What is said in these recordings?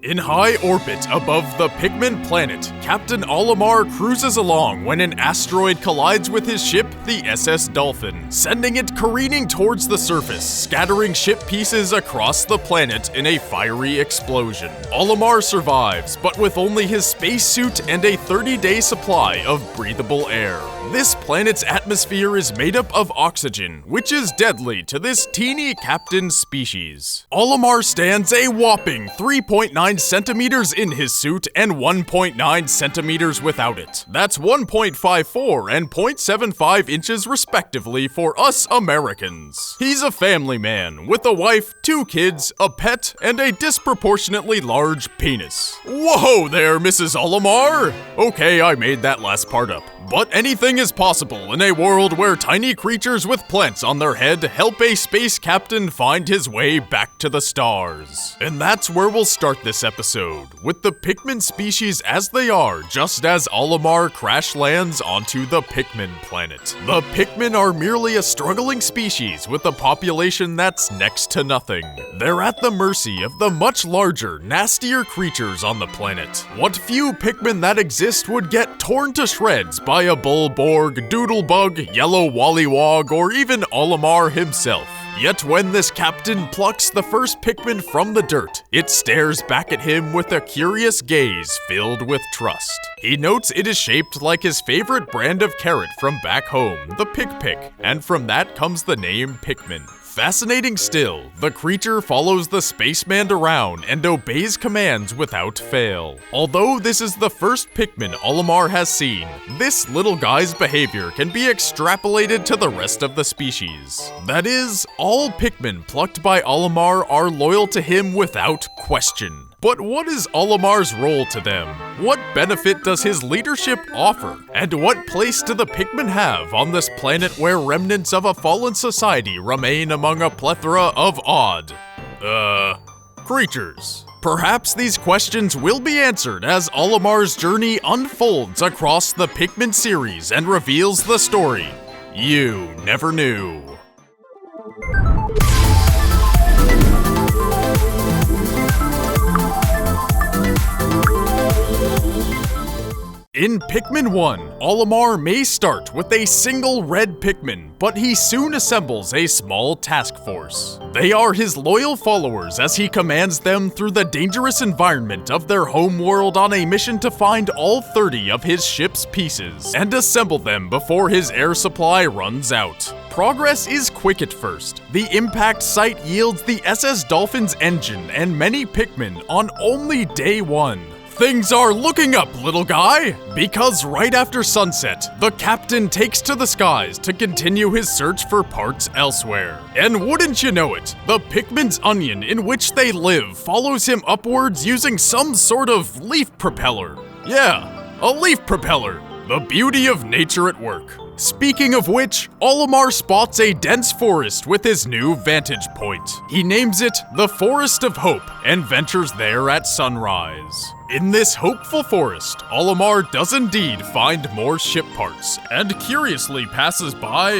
In high orbit above the Pikmin planet, Captain Olimar cruises along when an asteroid collides with his ship, the SS Dolphin, sending it careening towards the surface, scattering ship pieces across the planet in a fiery explosion. Olimar survives, but with only his spacesuit and a 30-day supply of breathable air. This planet's atmosphere is made up of oxygen, which is deadly to this teeny captain species. Olimar stands a whopping 3.9 centimeters in his suit and 1.9 centimeters without it. That's 1.54 and 0.75 inches respectively for us Americans. He's a family man with a wife, 2 kids, a pet, and a disproportionately large penis. Whoa there, Mrs. Olimar! Okay, I made that last part up. But anything is possible in a world where tiny creatures with plants on their head help a space captain find his way back to the stars. And that's where we'll start this episode, with the Pikmin species as they are, just as Olimar crash lands onto the Pikmin planet. The Pikmin are merely a struggling species with a population that's next to nothing. They're at the mercy of the much larger, nastier creatures on the planet. What few Pikmin that exist would get torn to shreds by a Bulborg, Doodlebug, Yellow Wollywog, or even Olimar himself. Yet when this captain plucks the first Pikmin from the dirt, it stares back at him with a curious gaze filled with trust. He notes it is shaped like his favorite brand of carrot from back home, the Pick, and from that comes the name Pikmin. Fascinating still, the creature follows the spaceman around and obeys commands without fail. Although this is the first Pikmin Olimar has seen, this little guy's behavior can be extrapolated to the rest of the species. That is, all Pikmin plucked by Olimar are loyal to him without question. But what is Olimar's role to them? What benefit does his leadership offer? And what place do the Pikmin have on this planet where remnants of a fallen society remain among a plethora of odd, creatures? Perhaps these questions will be answered as Olimar's journey unfolds across the Pikmin series and reveals the story you never knew. In Pikmin 1, Olimar may start with a single red Pikmin, but he soon assembles a small task force. They are his loyal followers as he commands them through the dangerous environment of their home world on a mission to find all 30 of his ship's pieces and assemble them before his air supply runs out. Progress is quick at first. The impact site yields the SS Dolphin's engine and many Pikmin on only day 1. Things are looking up, little guy! Because right after sunset, the captain takes to the skies to continue his search for parts elsewhere. And wouldn't you know it, the Pikmin's onion in which they live follows him upwards using some sort of leaf propeller. Yeah, a leaf propeller. The beauty of nature at work. Speaking of which, Olimar spots a dense forest with his new vantage point. He names it the Forest of Hope and ventures there at sunrise. In this hopeful forest, Olimar does indeed find more ship parts, and curiously passes by...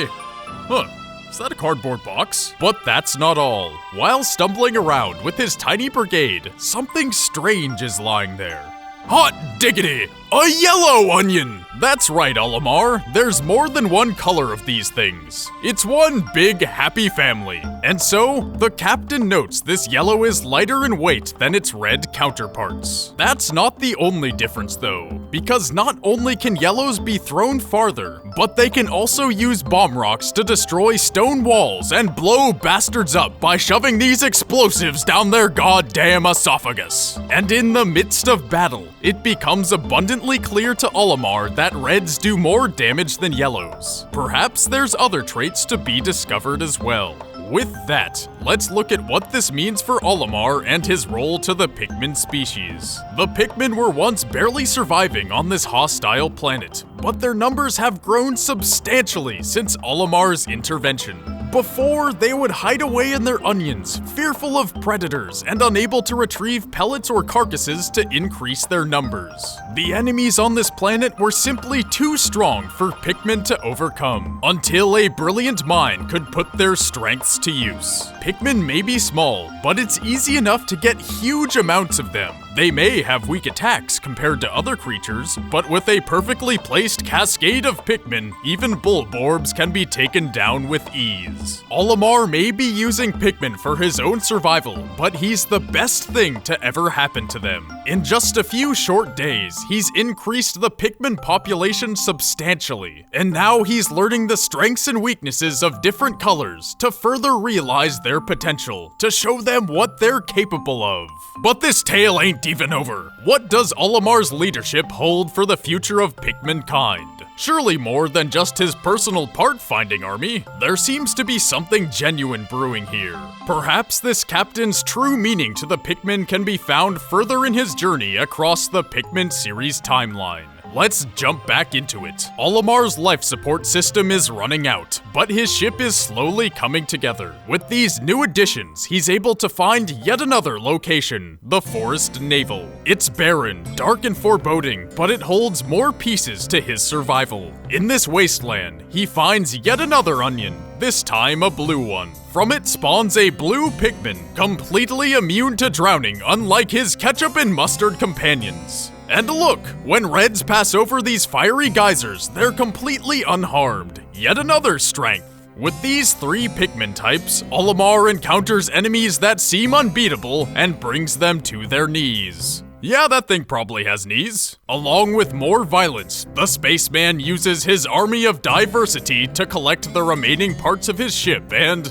is that a cardboard box? But that's not all. While stumbling around with his tiny brigade, something strange is lying there. Hot diggity! A yellow onion! That's right, Olimar. There's more than one color of these things. It's one big happy family. And so, the captain notes this yellow is lighter in weight than its red counterparts. That's not the only difference though, because not only can yellows be thrown farther, but they can also use bomb rocks to destroy stone walls and blow bastards up by shoving these explosives down their goddamn esophagus. And in the midst of battle, it becomes abundantly clear to Olimar that reds do more damage than yellows. Perhaps there's other traits to be discovered as well. With that, let's look at what this means for Olimar and his role to the Pikmin species. The Pikmin were once barely surviving on this hostile planet, but their numbers have grown substantially since Olimar's intervention. Before, they would hide away in their onions, fearful of predators and unable to retrieve pellets or carcasses to increase their numbers. The enemies on this planet were simply too strong for Pikmin to overcome, until a brilliant mind could put their strengths to use. Pikmin may be small, but it's easy enough to get huge amounts of them. They may have weak attacks compared to other creatures, but with a perfectly placed cascade of Pikmin, even Bulborbs can be taken down with ease. Olimar may be using Pikmin for his own survival, but he's the best thing to ever happen to them. In just a few short days, he's increased the Pikmin population substantially, and now he's learning the strengths and weaknesses of different colors to further realize their potential, to show them what they're capable of. But this tale ain't even over. What does Olimar's leadership hold for the future of Pikmin kind? Surely more than just his personal part-finding army. There seems to be something genuine brewing here. Perhaps this captain's true meaning to the Pikmin can be found further in his journey across the Pikmin series timeline. Let's jump back into it. Olimar's life support system is running out, but his ship is slowly coming together. With these new additions, he's able to find yet another location, the Forest Navel. It's barren, dark and foreboding, but it holds more pieces to his survival. In this wasteland, he finds yet another onion, this time a blue one. From it spawns a blue Pikmin, completely immune to drowning, unlike his ketchup and mustard companions. And look, when reds pass over these fiery geysers, they're completely unharmed. Yet another strength. With these 3 Pikmin types, Olimar encounters enemies that seem unbeatable and brings them to their knees. Yeah, that thing probably has knees. Along with more violence, the spaceman uses his army of diversity to collect the remaining parts of his ship and,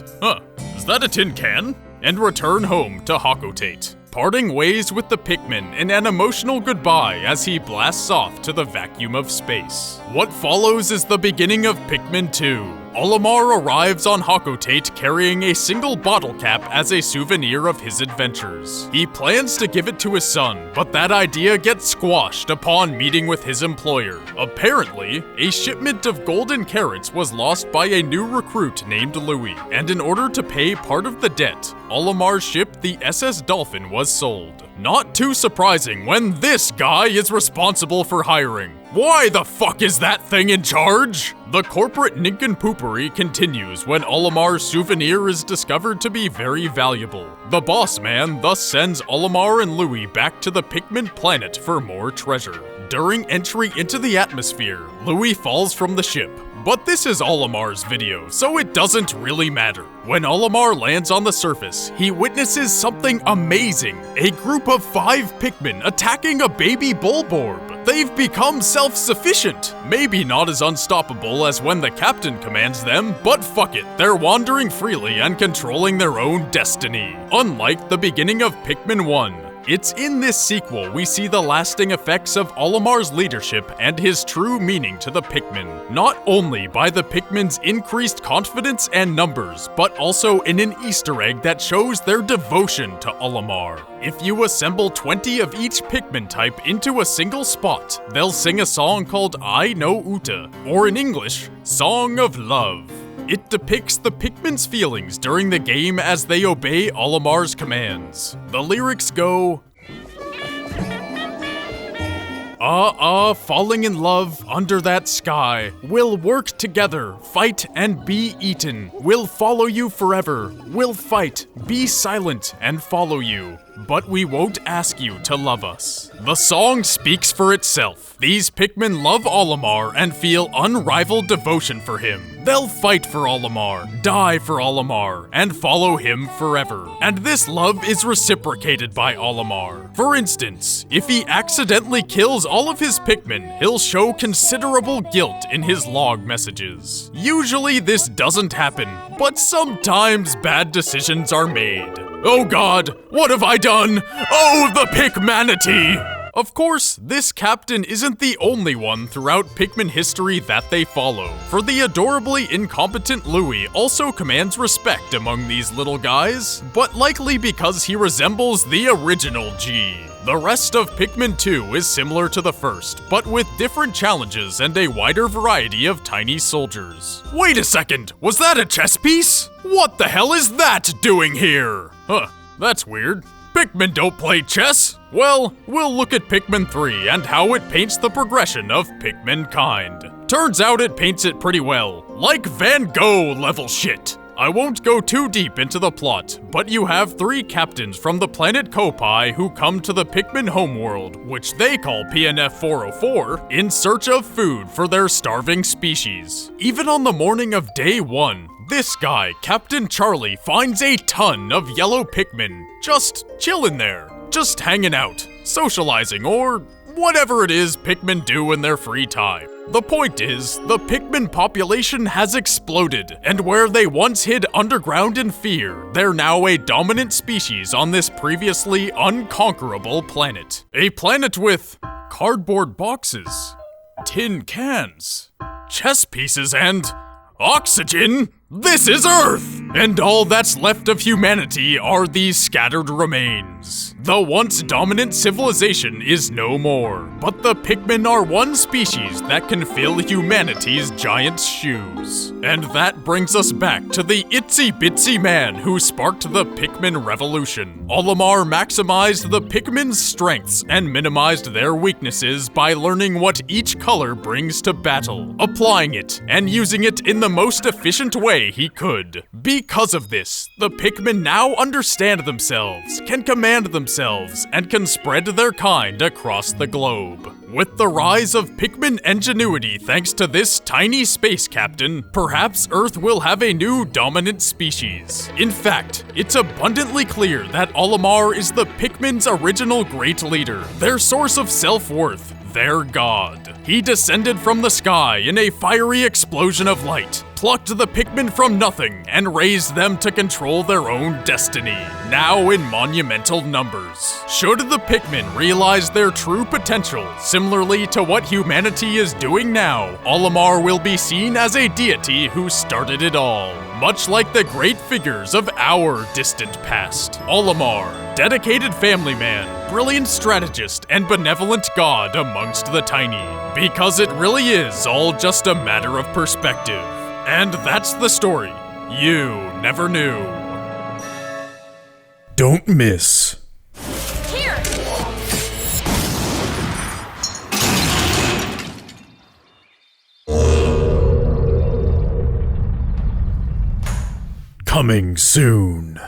is that a tin can? And return home to Hakotate, parting ways with the Pikmin in an emotional goodbye as he blasts off to the vacuum of space. What follows is the beginning of Pikmin 2. Olimar arrives on Hakotate carrying a single bottle cap as a souvenir of his adventures. He plans to give it to his son, but that idea gets squashed upon meeting with his employer. Apparently, a shipment of golden carrots was lost by a new recruit named Louis, and in order to pay part of the debt, Olimar's ship, the SS Dolphin, was sold. Not too surprising when this guy is responsible for hiring. Why the fuck is that thing in charge? The corporate nincompooperi continues when Olimar's souvenir is discovered to be very valuable. The boss man thus sends Olimar and Louis back to the Pikmin planet for more treasure. During entry into the atmosphere, Louis falls from the ship. But this is Olimar's video, so it doesn't really matter. When Olimar lands on the surface, he witnesses something amazing. A group of 5 Pikmin attacking a baby Bulborb. They've become self-sufficient. Maybe not as unstoppable as when the captain commands them, but fuck it, they're wandering freely and controlling their own destiny. Unlike the beginning of Pikmin 1. It's in this sequel we see the lasting effects of Olimar's leadership and his true meaning to the Pikmin, not only by the Pikmin's increased confidence and numbers, but also in an Easter egg that shows their devotion to Olimar. If you assemble 20 of each Pikmin type into a single spot, they'll sing a song called I No Uta, or in English, Song of Love. It depicts the Pikmin's feelings during the game as they obey Olimar's commands. The lyrics go, falling in love under that sky. We'll work together, fight and be eaten. We'll follow you forever. We'll fight, be silent, and follow you. But we won't ask you to love us. The song speaks for itself. These Pikmin love Olimar and feel unrivaled devotion for him. They'll fight for Olimar, die for Olimar, and follow him forever. And this love is reciprocated by Olimar. For instance, if he accidentally kills all of his Pikmin, he'll show considerable guilt in his log messages. Usually this doesn't happen, but sometimes bad decisions are made. Oh god, what have I done? Oh, the Pikmanity! Of course, this captain isn't the only one throughout Pikmin history that they follow, for the adorably incompetent Louis also commands respect among these little guys, but likely because he resembles the original G. The rest of Pikmin 2 is similar to the first, but with different challenges and a wider variety of tiny soldiers. Wait a second, was that a chess piece? What the hell is that doing here? That's weird. Pikmin don't play chess. Well, we'll look at Pikmin 3 and how it paints the progression of Pikmin kind. Turns out it paints it pretty well, like Van Gogh level shit. I won't go too deep into the plot, but you have 3 captains from the planet Kopai who come to the Pikmin homeworld, which they call PNF 404, in search of food for their starving species. Even on the morning of day 1, this guy, Captain Charlie, finds a ton of yellow Pikmin just chilling there, just hanging out, socializing, or whatever it is Pikmin do in their free time. The point is, the Pikmin population has exploded, and where they once hid underground in fear, they're now a dominant species on this previously unconquerable planet. A planet with cardboard boxes, tin cans, chess pieces, and oxygen? This is Earth! And all that's left of humanity are these scattered remains. The once dominant civilization is no more, but the Pikmin are one species that can fill humanity's giant shoes. And that brings us back to the itsy-bitsy man who sparked the Pikmin revolution. Olimar maximized the Pikmin's strengths and minimized their weaknesses by learning what each color brings to battle, applying it, and using it in the most efficient way he could. Because of this, the Pikmin now understand themselves, can command themselves, and can spread their kind across the globe. With the rise of Pikmin ingenuity thanks to this tiny space captain, perhaps Earth will have a new dominant species. In fact, it's abundantly clear that Olimar is the Pikmin's original great leader, their source of self-worth, their god. He descended from the sky in a fiery explosion of light, plucked the Pikmin from nothing, and raised them to control their own destiny, now in monumental numbers. Should the Pikmin realize their true potential, similarly to what humanity is doing now, Olimar will be seen as a deity who started it all. Much like the great figures of our distant past. Olimar, dedicated family man, brilliant strategist, and benevolent god amongst the tiny. Because it really is all just a matter of perspective. And that's the story you never knew. Don't miss. Here! Coming soon.